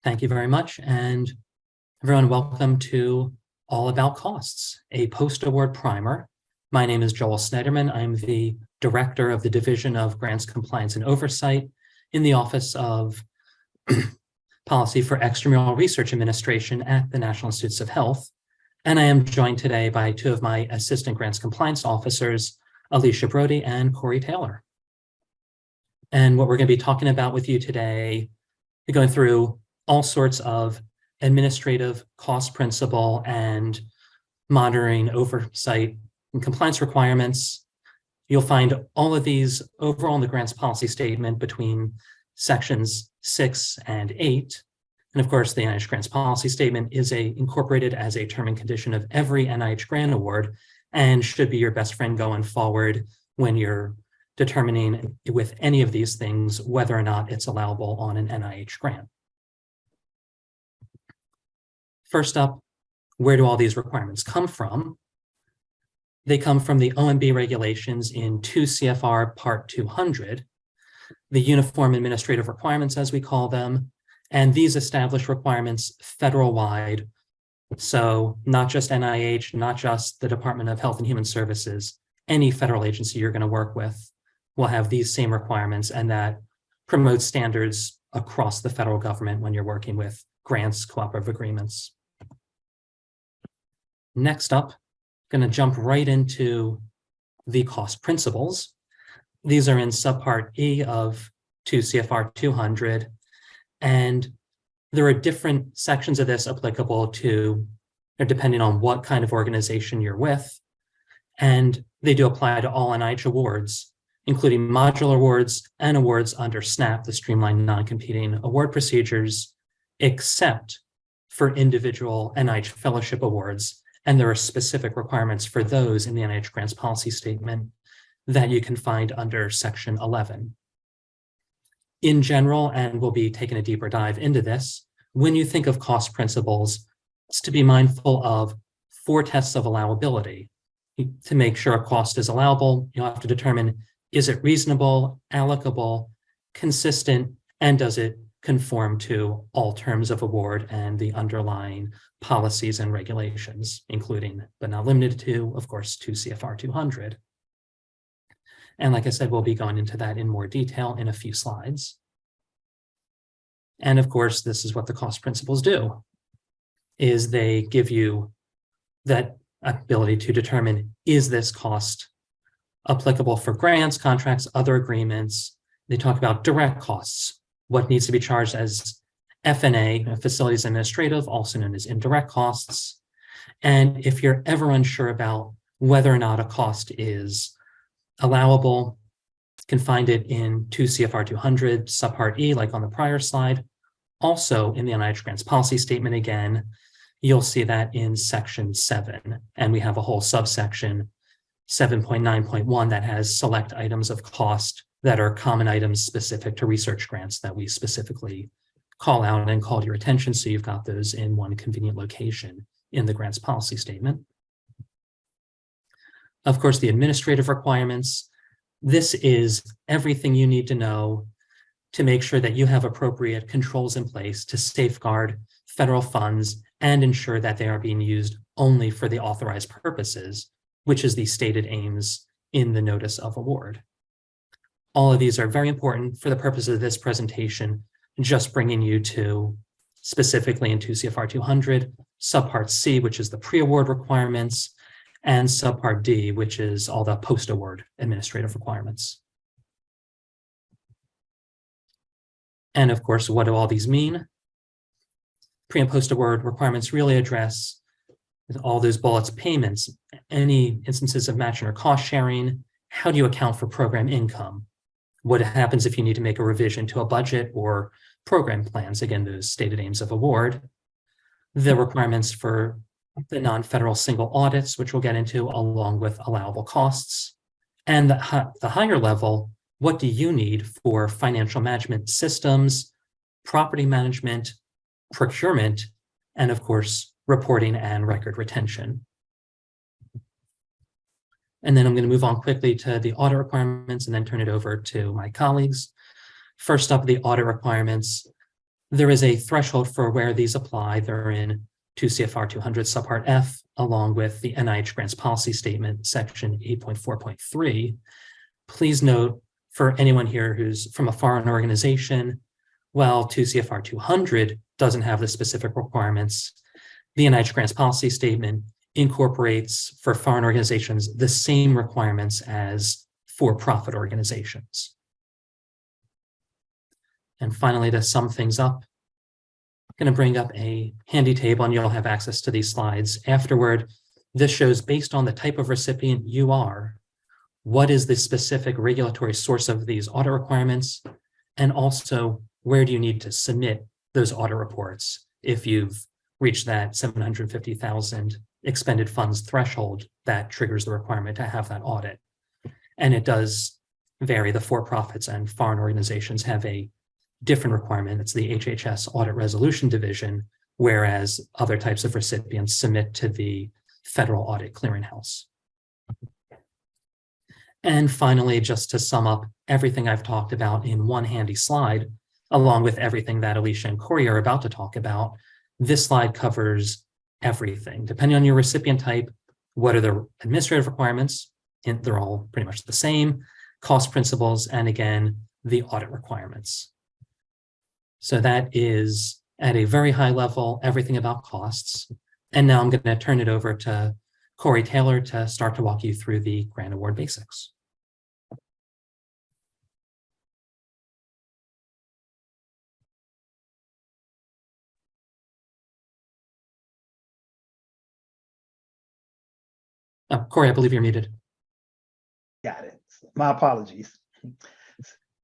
Thank you very much. And everyone, welcome to All About Costs, a post-award primer. My name is Joel Snyderman. I'm the Director of the Division of Grants Compliance and Oversight in the Office of Policy for Extramural Research Administration at the National Institutes of Health. And I am joined today by two of my Assistant Grants Compliance Officers, Alicia Brody and Corey Taylor. And what we're going to be talking about with you today, we're going through all sorts of administrative cost principle and monitoring, oversight, and compliance requirements. You'll find all of these overall in the grants policy statement between sections 6 and 8. And of course, the NIH Grants Policy Statement is incorporated as a term and condition of every NIH grant award and should be your best friend going forward when you're determining with any of these things whether or not it's allowable on an NIH grant. First up, where do all these requirements come from? They come from the OMB regulations in 2 CFR Part 200, the Uniform Administrative Requirements, as we call them, and these establish requirements federal-wide. So not just NIH, not just the Department of Health and Human Services, any federal agency you're going to work with will have these same requirements, and that promotes standards across the federal government when you're working with grants, cooperative agreements. Next up, I'm going to jump right into the cost principles. These are in subpart E of 2 CFR 200, and there are different sections of this applicable to, depending on what kind of organization you're with, and they do apply to all NIH awards, including modular awards and awards under SNAP, the Streamlined Non-Competing Award Procedures, except for individual NIH fellowship awards. And there are specific requirements for those in the NIH Grants Policy Statement that you can find under Section 11. In general, and we'll be taking a deeper dive into this, when you think of cost principles, it's to be mindful of 4 tests of allowability. To make sure a cost is allowable, you'll have to determine, is it reasonable, allocable, consistent, and does it conform to all terms of award and the underlying policies and regulations, including, but not limited to, of course, 2 CFR 200. And like I said, we'll be going into that in more detail in a few slides. And of course, this is what the cost principles do, is they give you that ability to determine, is this cost applicable for grants, contracts, other agreements? They talk about direct costs, what needs to be charged as F&A, Facilities Administrative, also known as indirect costs. And if you're ever unsure about whether or not a cost is allowable, you can find it in 2 CFR 200, subpart E, like on the prior slide. Also in the NIH Grants Policy Statement again, you'll see that in Section 7. And we have a whole subsection, 7.9.1, that has select items of cost that are common items specific to research grants that we specifically call out and call to your attention, so you've got those in one convenient location in the grants policy statement. Of course, the administrative requirements. This is everything you need to know to make sure that you have appropriate controls in place to safeguard federal funds and ensure that they are being used only for the authorized purposes, which is the stated aims in the notice of award. All of these are very important for the purpose of this presentation, just bringing you to specifically in 2 CFR 200, subpart C, which is the pre-award requirements, and subpart D, which is all the post-award administrative requirements. And of course, what do all these mean? Pre- and post-award requirements really address all those bullets: payments, any instances of matching or cost sharing, how do you account for program income, what happens if you need to make a revision to a budget or program plans, again, those stated aims of award, the requirements for the non-federal single audits, which we'll get into, along with allowable costs, and the higher level, what do you need for financial management systems, property management, procurement, and of course, reporting and record retention. And then I'm going to move on quickly to the audit requirements and then turn it over to my colleagues. First up, the audit requirements. There is a threshold for where these apply. They're in 2 CFR 200 subpart F, along with the NIH Grants Policy Statement, section 8.4.3. Please note, for anyone here who's from a foreign organization, while 2 CFR 200 doesn't have the specific requirements, the NIH Grants Policy Statement incorporates for foreign organizations the same requirements as for-profit organizations. And finally, to sum things up, I'm going to bring up a handy table and you'll have access to these slides afterward. This shows, based on the type of recipient you are, what is the specific regulatory source of these audit requirements, and also where do you need to submit those audit reports if you've reached that 750,000 expended funds threshold that triggers the requirement to have that audit. And it does vary. The for-profits and foreign organizations have a different requirement. It's the HHS Audit Resolution Division, whereas other types of recipients submit to the Federal Audit Clearinghouse. And finally, just to sum up everything I've talked about in one handy slide, along with everything that Alicia and Corey are about to talk about, this slide covers everything. Depending on your recipient type, what are the administrative requirements? And they're all pretty much the same. Cost principles, and again, the audit requirements. So that is, at a very high level, everything about costs. And now I'm going to turn it over to Corey Taylor to start to walk you through the grant award basics. Corey, I believe you're muted. Got it. My apologies.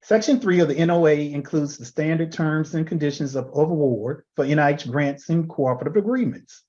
Section 3 of the NOA includes the standard terms and conditions of award for NIH grants and cooperative agreements.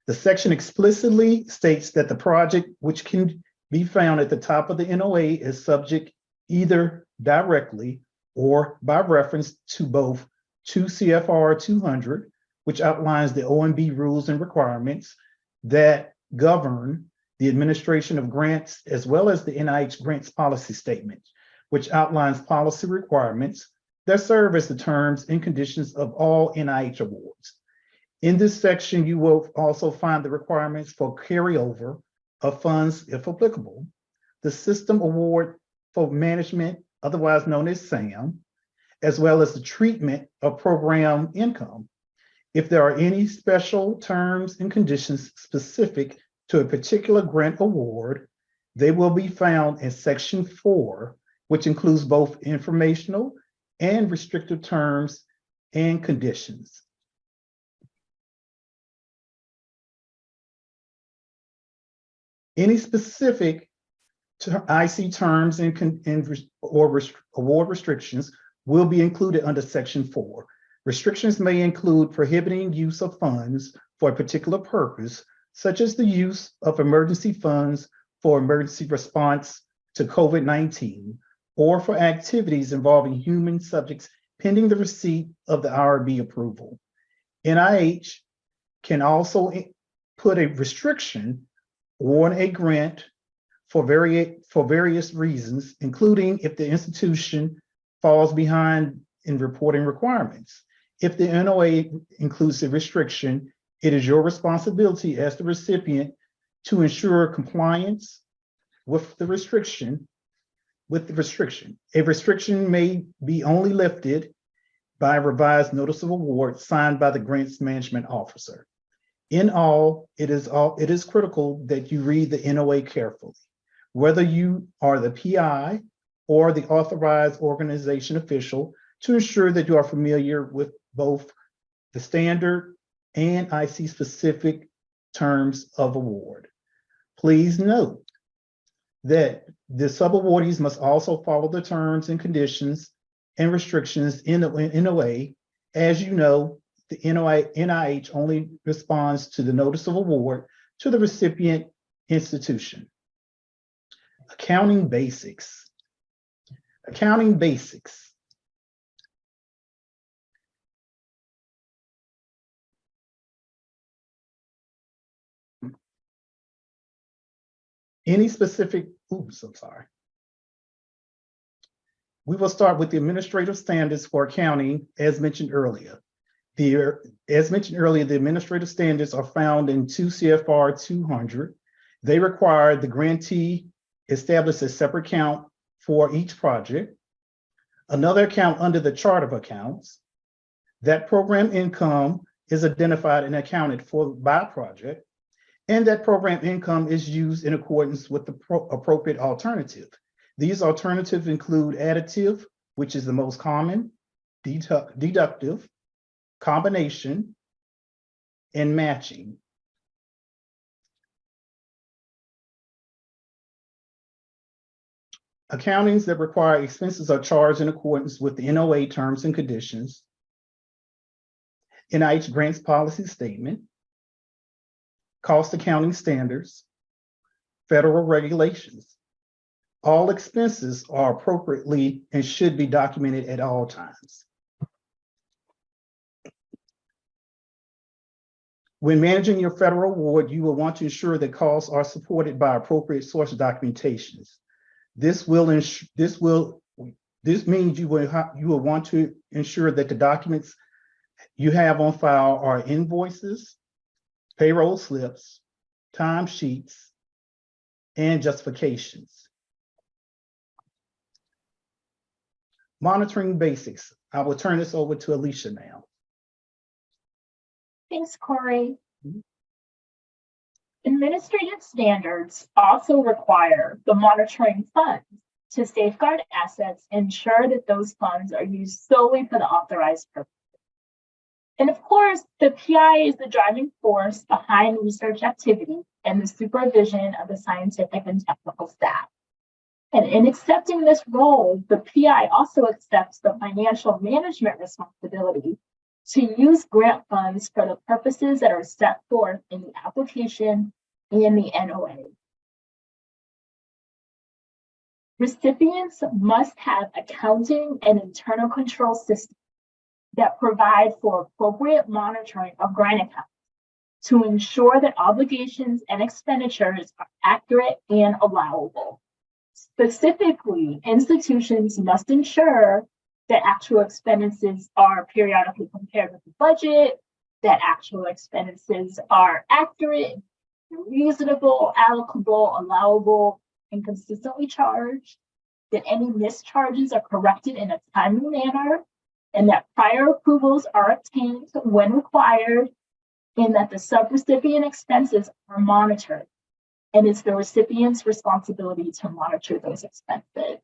The section explicitly states that the project, which can be found at the top of the NOA, is subject either directly or by reference to both 2 CFR 200, which outlines the OMB rules and requirements that govern the administration of grants, as well as the NIH Grants Policy Statement, which outlines policy requirements that serve as the terms and conditions of all NIH awards. In this section, you will also find the requirements for carryover of funds, if applicable, the System Award for Management, otherwise known as SAM, as well as the treatment of program income. If there are any special terms and conditions specific to a particular grant award, they will be found in Section 4, which includes both informational and restrictive terms and conditions. Any specific IC terms or award restrictions will be included under Section 4. Restrictions may include prohibiting use of funds for a particular purpose, such as the use of emergency funds for emergency response to COVID-19, or for activities involving human subjects pending the receipt of the IRB approval. NIH can also put a restriction on a grant for various reasons, including if the institution falls behind in reporting requirements. If the NOA includes a restriction, it is your responsibility as the recipient to ensure compliance with the restriction. A restriction may be only lifted by a revised notice of award signed by the grants management officer. In all, it is critical that you read the NOA carefully, whether you are the PI or the authorized organization official, to ensure that you are familiar with both the standard and IC specific terms of award. Please note that the subawardees must also follow the terms and conditions and restrictions in the NOA. As you know, the NIH only responds to the notice of award to the recipient institution. Accounting basics. Accounting basics. Any specific, oops, I'm sorry. We will start with the administrative standards for accounting, as mentioned earlier. As mentioned earlier, the administrative standards are found in 2 CFR 200. They require the grantee establish a separate account for each project, another account under the chart of accounts. That program income is identified and accounted for by project, and that program income is used in accordance with the appropriate alternative. These alternatives include additive, which is the most common, deductive, combination, and matching. Accountings that require expenses are charged in accordance with the NOA terms and conditions, NIH Grants Policy Statement, cost accounting standards, federal regulations. All expenses are appropriately and should be documented at all times. When managing your federal award, you will want to ensure that costs are supported by appropriate source documentations. This means you will want to ensure that the documents you have on file are invoices, payroll slips, timesheets, and justifications. Monitoring basics. I will turn this over to Alicia now. Thanks, Corey. Administrative standards also require the monitoring funds to safeguard assets and ensure that those funds are used solely for the authorized purpose. And of course, the PI is the driving force behind research activity and the supervision of the scientific and technical staff. And in accepting this role, the PI also accepts the financial management responsibility to use grant funds for the purposes that are set forth in the application and the NOA. Recipients must have accounting and internal control systems that provide for appropriate monitoring of grant accounts to ensure that obligations and expenditures are accurate and allowable. Specifically, institutions must ensure that actual expenses are periodically compared with the budget, that actual expenses are accurate, reasonable, allocable, allowable, and consistently charged, that any mischarges are corrected in a timely manner, and that prior approvals are obtained when required, and that the subrecipient expenses are monitored. And it's the recipient's responsibility to monitor those expenses.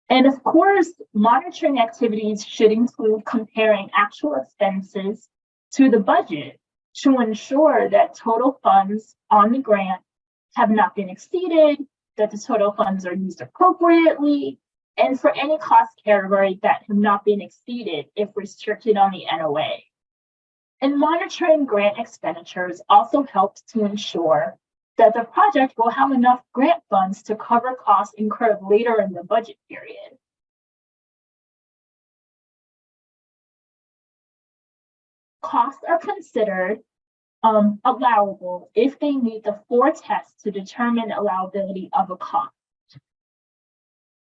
And of course, monitoring activities should include comparing actual expenses to the budget to ensure that total funds on the grant have not been exceeded, that the total funds are used appropriately, and for any cost category that have not been exceeded if restricted on the NOA. And monitoring grant expenditures also helps to ensure that the project will have enough grant funds to cover costs incurred later in the budget period. Costs are considered allowable if they meet the 4 tests to determine allowability of a cost.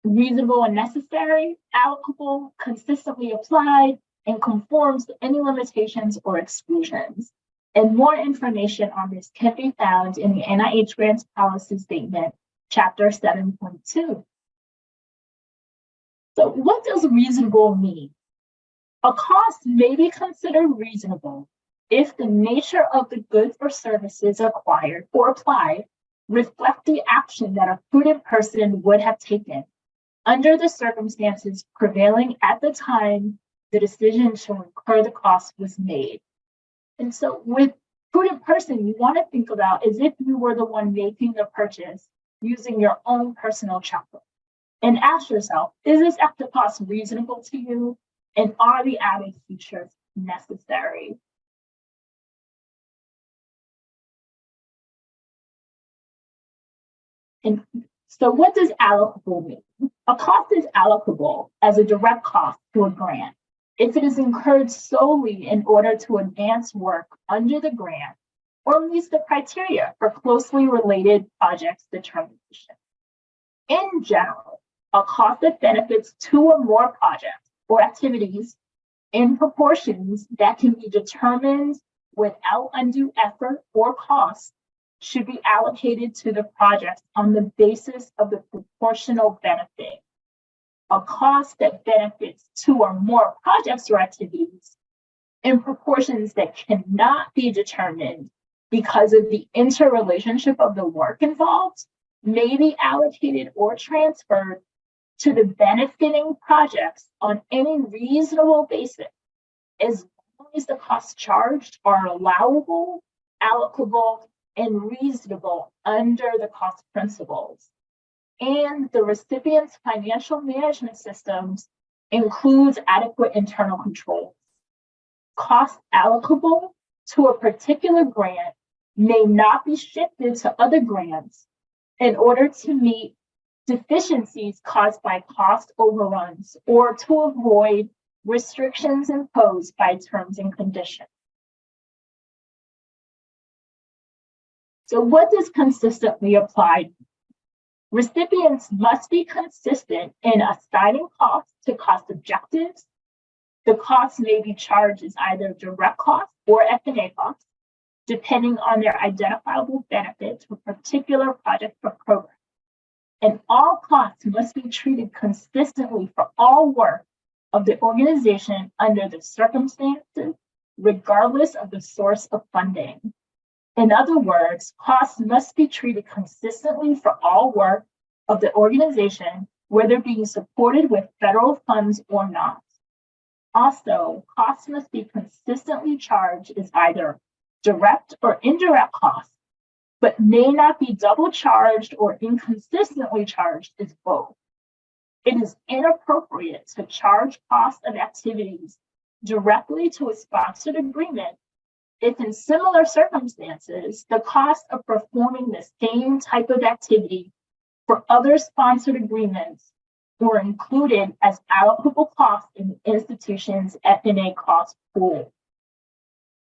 Reasonable and necessary, allocable, consistently applied, and conforms to any limitations or exclusions. And more information on this can be found in the NIH Grants Policy Statement, Chapter 7.2. So what does reasonable mean? A cost may be considered reasonable if the nature of the goods or services acquired or applied reflect the action that a prudent person would have taken under the circumstances prevailing at the time the decision to incur the cost was made. And so with prudent person, you want to think about as if you were the one making the purchase using your own personal checkbook. And ask yourself, is this extra cost reasonable to you? And are the added features necessary? And so what does allocable mean? A cost is allocable as a direct cost to a grant if it is incurred solely in order to advance work under the grant or meets the criteria for closely related projects determination. In general, a cost that benefits two or more projects or activities in proportions that can be determined without undue effort or cost should be allocated to the project on the basis of the proportional benefit. A cost that benefits two or more projects or activities in proportions that cannot be determined because of the interrelationship of the work involved may be allocated or transferred to the benefiting projects on any reasonable basis, as long as the costs charged are allowable, allocable, and reasonable under the cost principles. And the recipient's financial management systems includes adequate internal controls. Costs allocable to a particular grant may not be shifted to other grants in order to meet deficiencies caused by cost overruns or to avoid restrictions imposed by terms and conditions. So what does consistently apply? Recipients must be consistent in assigning costs to cost objectives. The costs may be charged as either direct costs or F&A costs, depending on their identifiable benefit to a particular project or program. And all costs must be treated consistently for all work of the organization under the circumstances, regardless of the source of funding. In other words, costs must be treated consistently for all work of the organization, whether being supported with federal funds or not. Also, costs must be consistently charged as either direct or indirect costs, but may not be double charged or inconsistently charged as both. It is inappropriate to charge costs of activities directly to a sponsored agreement if in similar circumstances, the cost of performing the same type of activity for other sponsored agreements were included as allocable costs in the institution's F&A cost pool.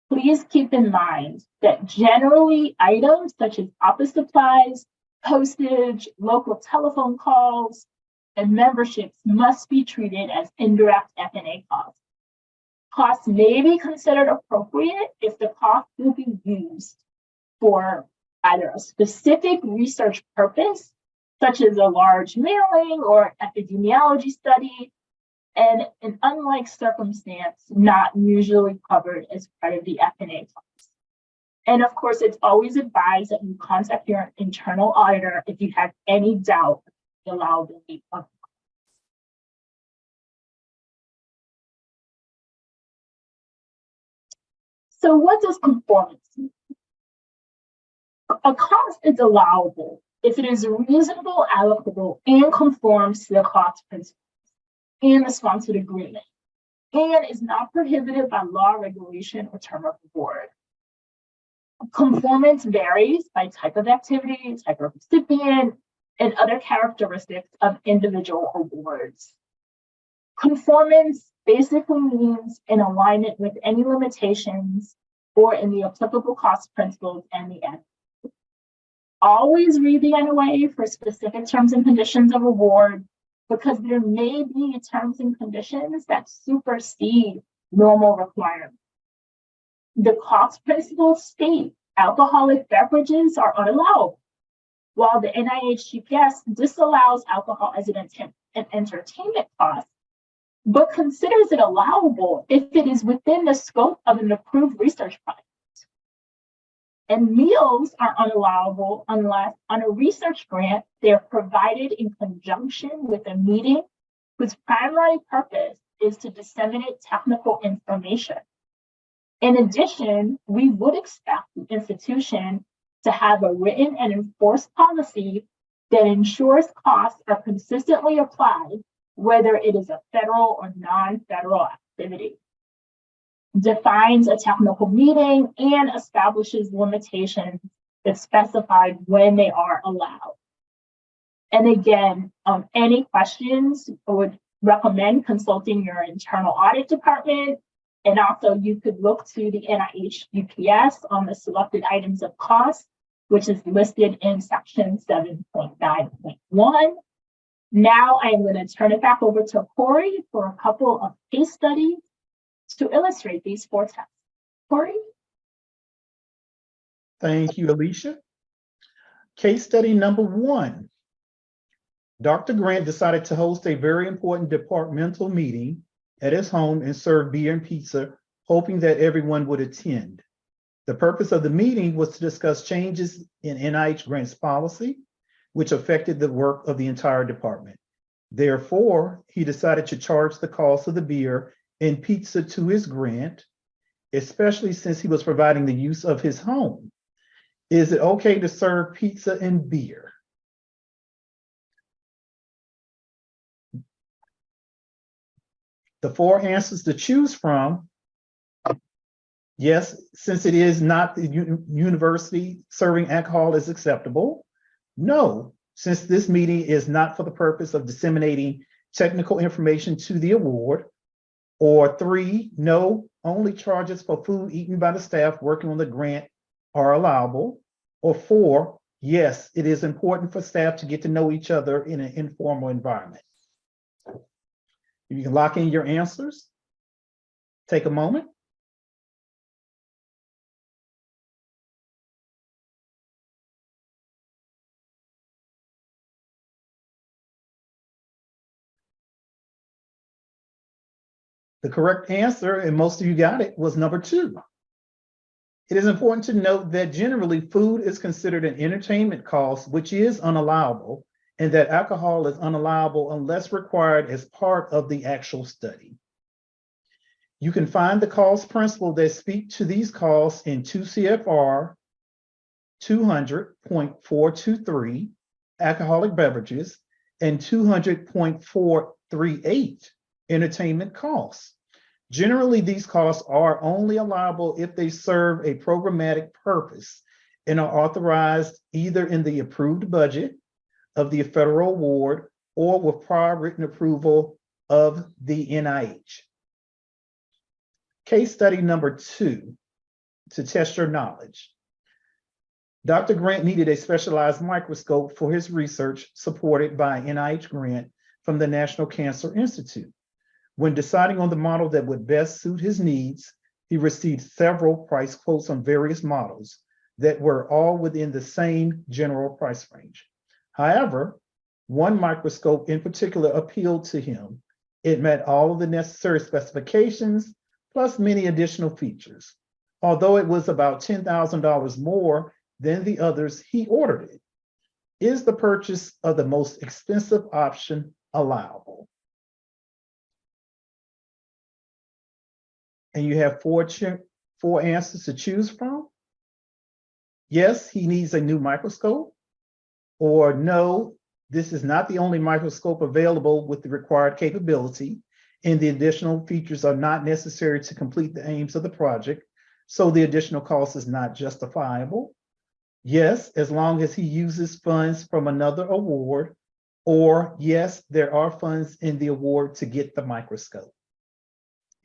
Please keep in mind that generally items such as office supplies, postage, local telephone calls, and memberships must be treated as indirect F&A costs. Costs may be considered appropriate if the cost will be used for either a specific research purpose, such as a large mailing or epidemiology study, and an unlike circumstance not usually covered as part of the F&A costs. And of course, it's always advised that you contact your internal auditor if you have any doubt of the allowability of. So what does conformance mean? A cost is allowable if it is reasonable, allocable, and conforms to the cost principles and the sponsored agreement, and is not prohibited by law, regulation, or term of award. Conformance varies by type of activity, type of recipient, and other characteristics of individual awards. Conformance basically means in alignment with any limitations or in the applicable cost principles and the end. Always read the NOA for specific terms and conditions of award, because there may be terms and conditions that supersede normal requirements. The cost principles state alcoholic beverages are unallowable, while the NIH GPS disallows alcohol as an entertainment cost, but considers it allowable if it is within the scope of an approved research project. And meals are unallowable unless on a research grant, they're provided in conjunction with a meeting whose primary purpose is to disseminate technical information. In addition, we would expect the institution to have a written and enforced policy that ensures costs are consistently applied, whether it is a federal or non-federal activity, defines a technical meeting, and establishes limitations that specify when they are allowed. And again, any questions, I would recommend consulting your internal audit department. And also you could look to the NIH UPS on the selected items of cost, which is listed in section 7.9.1. Now I am going to turn it back over to Corey for a couple of case studies to illustrate these 4 tests. Corey? Thank you, Alicia. Case study number 1. Dr. Grant decided to host a very important departmental meeting at his home and serve beer and pizza, hoping that everyone would attend. The purpose of the meeting was to discuss changes in NIH grants policy, which affected the work of the entire department. Therefore, he decided to charge the cost of the beer and pizza to his grant, especially since he was providing the use of his home. Is it okay to serve pizza and beer? The 4 answers to choose from: yes, since it is not the university, serving alcohol is acceptable. No, since this meeting is not for the purpose of disseminating technical information to the award. Or 3, no, only charges for food eaten by the staff working on the grant are allowable. Or 4, yes, it is important for staff to get to know each other in an informal environment. You can lock in your answers. Take a moment. The correct answer, and most of you got it, was number 2. It is important to note that generally food is considered an entertainment cost, which is unallowable, and that alcohol is unallowable unless required as part of the actual study. You can find the cost principle that speak to these costs in 2 CFR 200.423, alcoholic beverages, and 200.438, entertainment costs. Generally, these costs are only allowable if they serve a programmatic purpose and are authorized either in the approved budget of the federal award or with prior written approval of the NIH. Case study number 2, to test your knowledge. Dr. Grant needed a specialized microscope for his research supported by NIH grant from the National Cancer Institute. When deciding on the model that would best suit his needs, he received several price quotes on various models that were all within the same general price range. However, one microscope in particular appealed to him. It met all of the necessary specifications, plus many additional features. Although it was about $10,000 more than the others, he ordered it. Is the purchase of the most expensive option allowable? And you have 4 answers to choose from. Yes, he needs a new microscope. Or no, this is not the only microscope available with the required capability, and the additional features are not necessary to complete the aims of the project, so the additional cost is not justifiable. Yes, as long as he uses funds from another award. Or yes, there are funds in the award to get the microscope.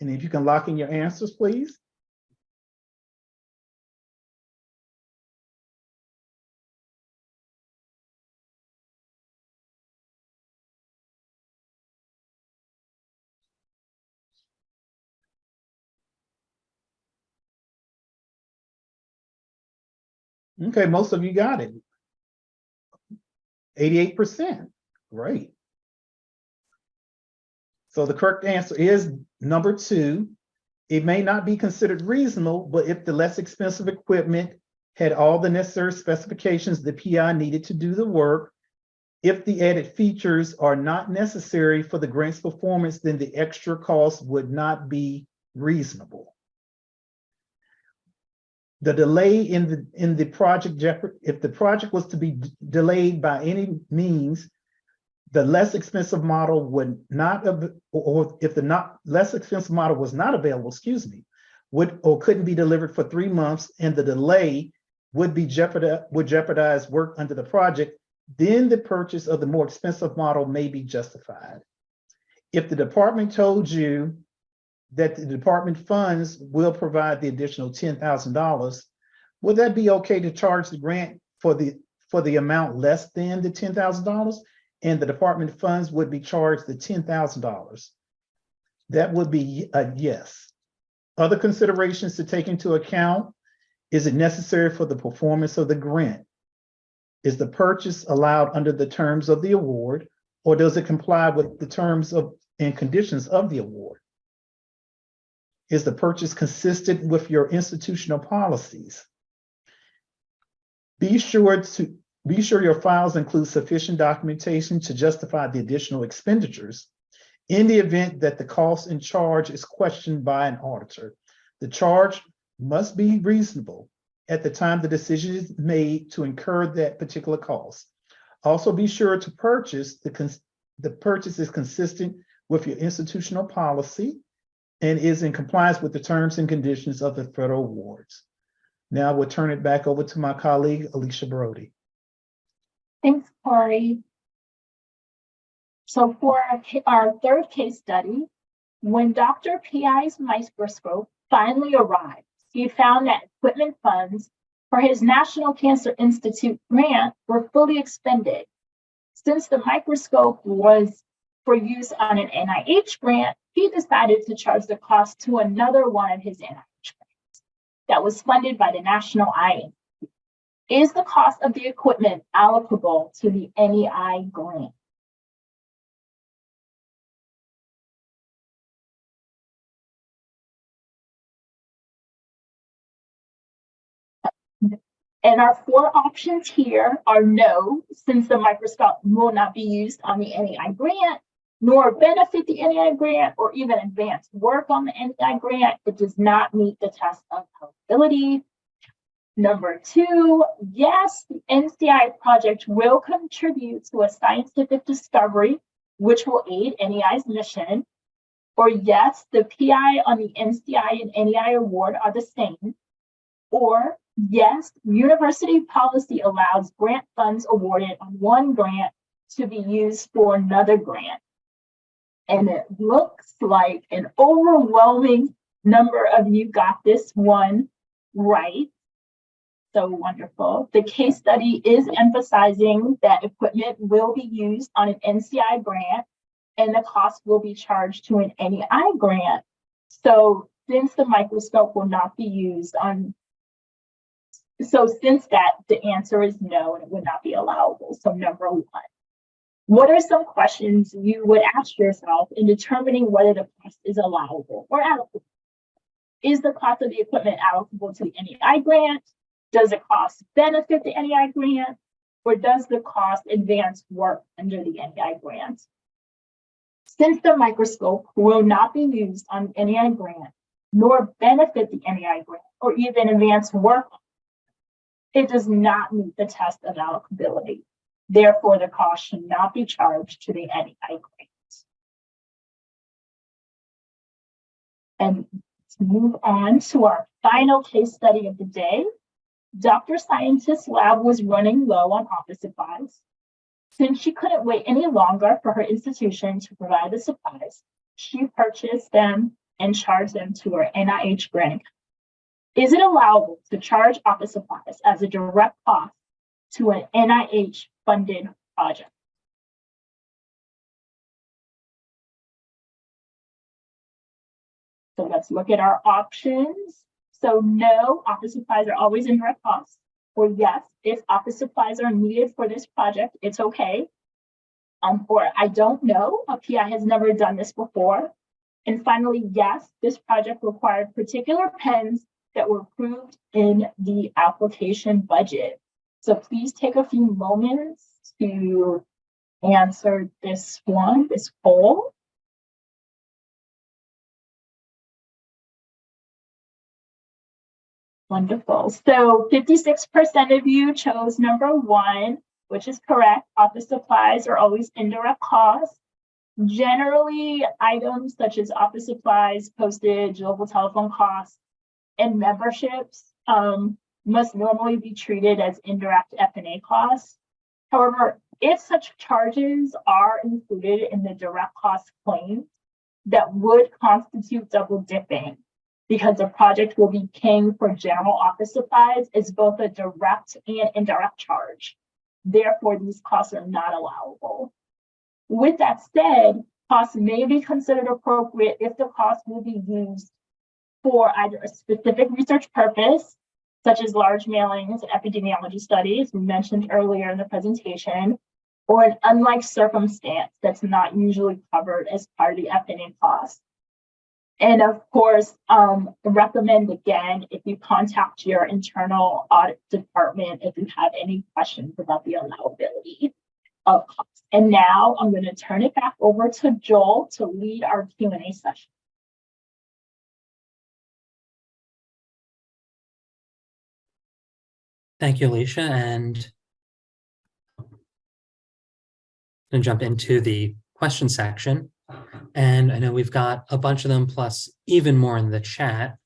And if you can lock in your answers, please. Okay, most of you got it. 88%, great. So the correct answer is number 2. It may not be considered reasonable, but if the less expensive equipment had all the necessary specifications the PI needed to do the work, if the added features are not necessary for the grant's performance, then the extra cost would not be reasonable. The delay in the project, if the project was to be delayed by any means, the less expensive model would not have, or if the less expensive model was not available, would or couldn't be delivered for 3 months, and the delay would jeopardize work under the project, then the purchase of the more expensive model may be justified. If the department told you that the department funds will provide the additional $10,000, would that be okay to charge the grant for the amount less than the $10,000? and the department funds would be charged the $10,000. That would be a yes. Other considerations to take into account: is it necessary for the performance of the grant? Is the purchase allowed under the terms of the award, or does it comply with the terms of and conditions of the award? Is the purchase consistent with your institutional policies? Be sure your files include sufficient documentation to justify the additional expenditures. In the event that the cost and charge is questioned by an auditor, the charge must be reasonable at the time the decision is made to incur that particular cost. Also, be sure to the purchase is consistent with your institutional policy and is in compliance with the terms and conditions of the federal awards. Now we'll turn it back over to my colleague, Alicia Brody. Thanks, Corey. So for our third case study, when Dr. Pi's microscope finally arrived, he found that equipment funds for his National Cancer Institute grant were fully expended. Since the microscope was for use on an NIH grant, he decided to charge the cost to another one of his NIH grants that was funded by the National Eye Institute. Is the cost of the equipment allocable to the NEI grant? And our four options here are no, since the microscope will not be used on the NEI grant, nor benefit the NEI grant, or even advance work on the NEI grant. It does not meet the test of eligibility. Number two, yes, the NCI project will contribute to a scientific discovery, which will aid NEI's mission. Or yes, the PI on the NCI and NEI award are the same. Or yes, university policy allows grant funds awarded on one grant to be used for another grant. And it looks like an overwhelming number of you got this one right. So wonderful. The case study is emphasizing that equipment will be used on an NCI grant and the cost will be charged to an NEI grant. So since the microscope will not be used on, since that, the answer is no, and it would not be allowable. So number one, what are some questions you would ask yourself in determining whether the cost is allowable or allocable? Is the cost of the equipment allocable to the NEI grant? Does the cost benefit the NEI grant? Or does the cost advance work under the NEI grant? Since the microscope will not be used on the NEI grant, nor benefit the NEI grant, or even advance work, it does not meet the test of allocability. Therefore, the cost should not be charged to the NEI grant. And to move on to our final case study of the day, Dr. Scientist's lab was running low on office supplies. Since she couldn't wait any longer for her institution to provide the supplies, she purchased them and charged them to her NIH grant. Is it allowable to charge office supplies as a direct cost to an NIH-funded project? So let's look at our options. So no, office supplies are always indirect costs. Or yes, if office supplies are needed for this project, it's okay. Or I don't know, a PI has never done this before. And finally, yes, this project required particular pens that were approved in the application budget. So please take a few moments to answer this poll. Wonderful. So 56% of you chose number one, which is correct. Office supplies are always indirect costs. Generally, items such as office supplies, postage, local telephone costs, and memberships must normally be treated as indirect F&A costs. However, if such charges are included in the direct cost claim, that would constitute double dipping, because the project will be paying for general office supplies as both a direct and indirect charge. Therefore, these costs are not allowable. With that said, costs may be considered appropriate if the cost will be used for either a specific research purpose, such as large mailings and epidemiology studies we mentioned earlier in the presentation, or an unlike circumstance that's not usually covered as part of the FNA cost. And of course, recommend again, if you contact your internal audit department, if you have any questions about the allowability of costs. And now I'm going to turn it back over to Joel to lead our Q&A session. Thank you, Alicia. And I'm going to jump into the question section. And I know we've got a bunch of them, plus even more in the chat.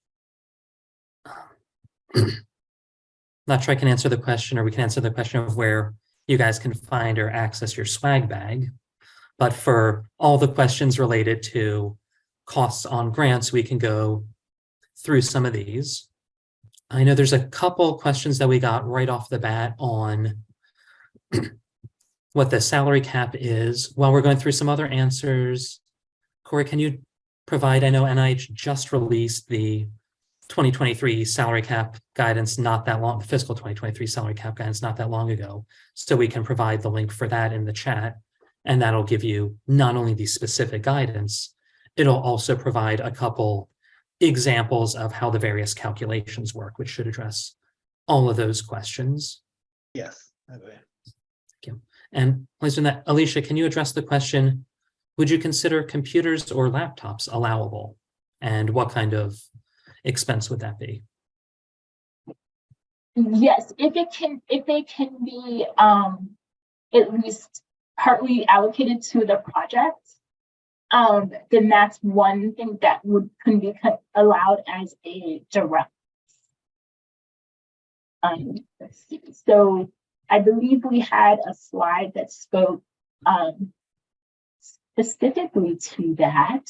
Not sure I can answer the question, or we can answer the question of where you guys can find or access your swag bag. But for all the questions related to costs on grants, we can go through some of these. I know there's a couple questions that we got right off the bat on what the salary cap is. While we're going through some other answers, Corey, can you provide, I know NIH just released the 2023 salary cap guidance not that long, fiscal 2023 salary cap guidance not that long ago. So we can provide the link for that in the chat, and that'll give you not only the specific guidance, it'll also provide a couple examples of how the various calculations work, which should address all of those questions. Yes. Okay. Thank you. And Alicia, can you address the question, would you consider computers or laptops allowable? And what kind of expense would that be? Yes, if they can be at least partly allocated to the project, then that's one thing that can be allowed as a direct. Let's see. So I believe we had a slide that spoke specifically to that.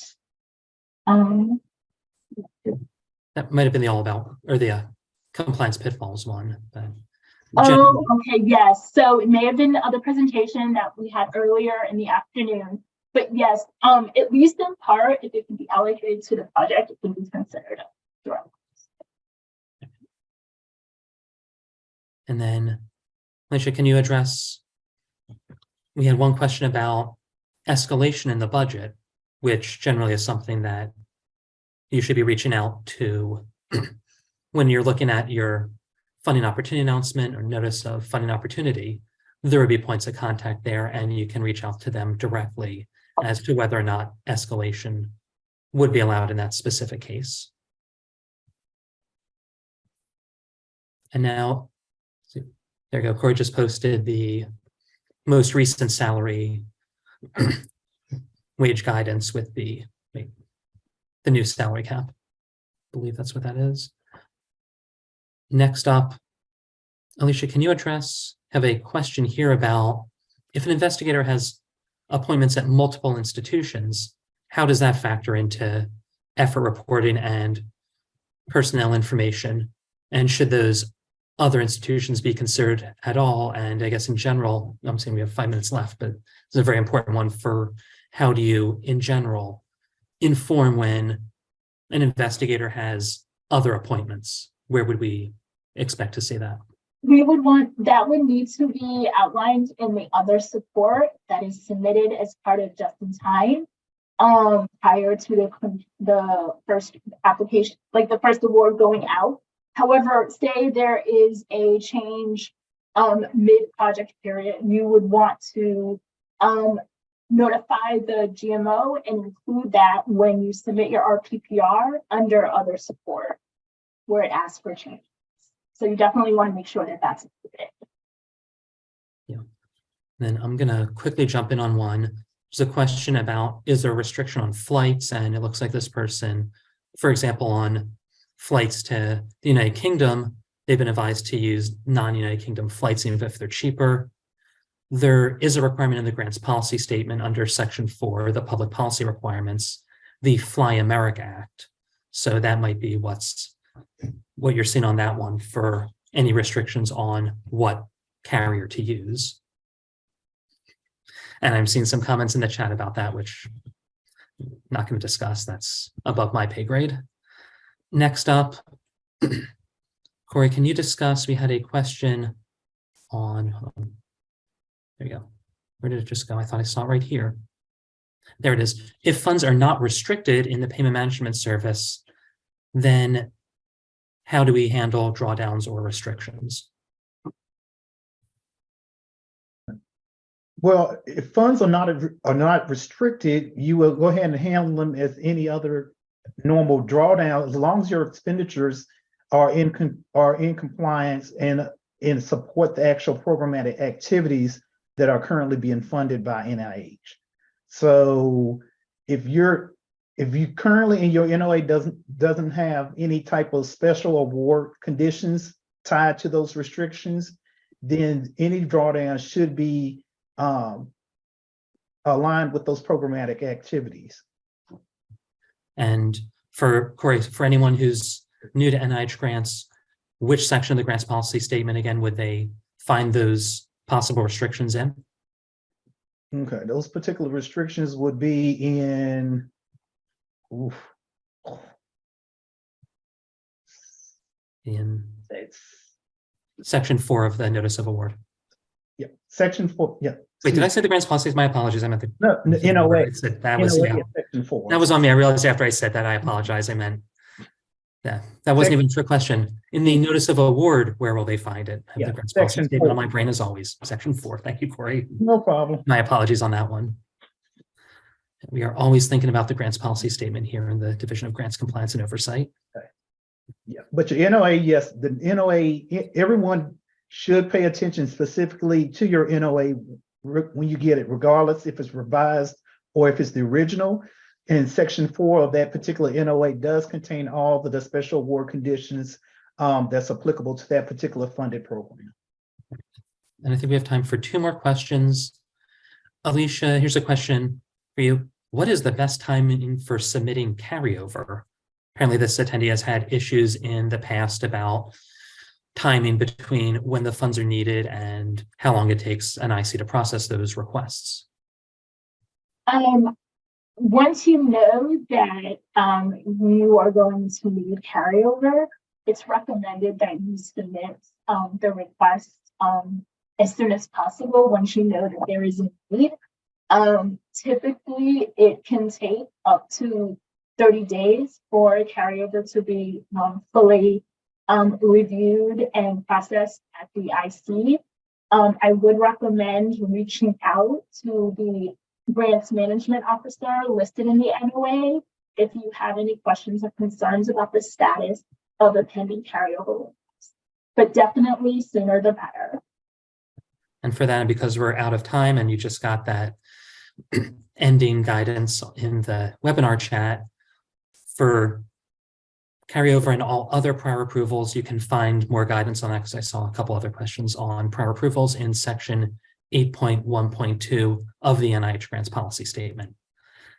That might have been the all about, or the compliance pitfalls one. But oh, okay, yes. So it may have been the other presentation that we had earlier in the afternoon. But yes, at least in part, if it can be allocated to the project, it can be considered a direct. And then, Alicia, can you address, we had one question about escalation in the budget, which generally is something that you should be reaching out to when you're looking at your funding opportunity announcement or notice of funding opportunity. There would be points of contact there, and you can reach out to them directly as to whether or not escalation would be allowed in that specific case. And now, there you go. Corey just posted the most recent salary wage guidance with the new salary cap. I believe that's what that is. Next up, Alicia, can you have a question here about if an investigator has appointments at multiple institutions, how does that factor into effort reporting and personnel information? And should those other institutions be considered at all? And I guess in general, I'm saying we have 5 minutes left, but it's a very important one for how do you, in general, inform when an investigator has other appointments? Where would we expect to see that? We would would need to be outlined in the other support that is submitted as part of just in time prior to the first application, like the first award going out. However, say there is a change mid-project period, you would want to notify the GMO and include that when you submit your RPPR under other support where it asks for changes. So you definitely want to make sure that that's included. Yeah. Then I'm going to quickly jump in on one. There's a question about, is there a restriction on flights? And it looks like this person, for example, on flights to the United Kingdom, they've been advised to use non-United Kingdom flights, even if they're cheaper. There is a requirement in the grants policy statement under Section 4, the public policy requirements, the Fly America Act. So that might be what you're seeing on that one for any restrictions on what carrier to use. And I'm seeing some comments in the chat about that, which I'm not going to discuss. That's above my pay grade. Next up, Corey, can you discuss, we had a question on, there you go. Where did it just go? I thought I saw it right here. There it is. If funds are not restricted in the payment management service, then how do we handle drawdowns or restrictions? Well, if funds are not restricted, you will go ahead and handle them as any other normal drawdown, as long as your expenditures are in compliance and support the actual programmatic activities that are currently being funded by NIH. So if you currently in your NOA doesn't have any type of special award conditions tied to those restrictions, then any drawdown should be aligned with those programmatic activities. And for Corey, for anyone who's new to NIH grants, which section of the grants policy statement again would they find those possible restrictions in? Okay, those particular restrictions would be in in section 4 of the notice of award. Yeah, section 4. Yeah. Wait, did I say the grants policies? My apologies. I meant the NOA. I said that was NOA section 4. That was on me. I realized after I said that. I apologize. I meant that wasn't even a trick question. In the notice of award, where will they find it? Yeah, the grants policy section statement 4. on my brain as always. Section 4. Thank you, Corey. No problem. My apologies on that one. We are always thinking about the grants policy statement here in the Division of Grants Compliance and Oversight. Okay. Yeah, but your NOA, yes, the NOA, everyone should pay attention specifically to your NOA when you get it, regardless if it's revised or if it's the original. And section 4 of that particular NOA does contain all the special award conditions that's applicable to that particular funded program. And I think we have time for 2 more questions. Alicia, here's a question for you. What is the best timing for submitting carryover? Apparently this attendee has had issues in the past about timing between when the funds are needed and how long it takes an IC to process those requests. Once you know that you are going to need carryover, it's recommended that you submit the request as soon as possible once you know that there is a need. Typically, it can take up to 30 days for a carryover to be fully reviewed and processed at the IC. I would recommend reaching out to the grants management officer listed in the NOA if you have any questions or concerns about the status of a pending carryover request. But definitely sooner the better. And for that, because we're out of time and you just got that ending guidance in the webinar chat, for carryover and all other prior approvals, you can find more guidance on that because I saw a couple other questions on prior approvals in section 8.1.2 of the NIH grants policy statement.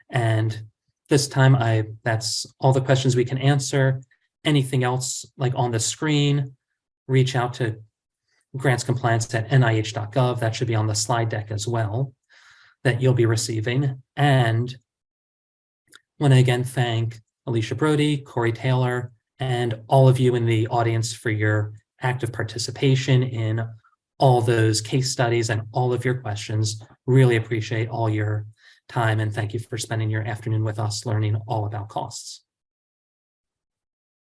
And this time, that's all the questions we can answer. Anything else like on the screen, reach out to grantscompliance@nih.gov. That should be on the slide deck as well that you'll be receiving. And I want to again thank Alicia Brody, Corey Taylor, and all of you in the audience for your active participation in all those case studies and all of your questions. Really appreciate all your time and thank you for spending your afternoon with us learning all about costs.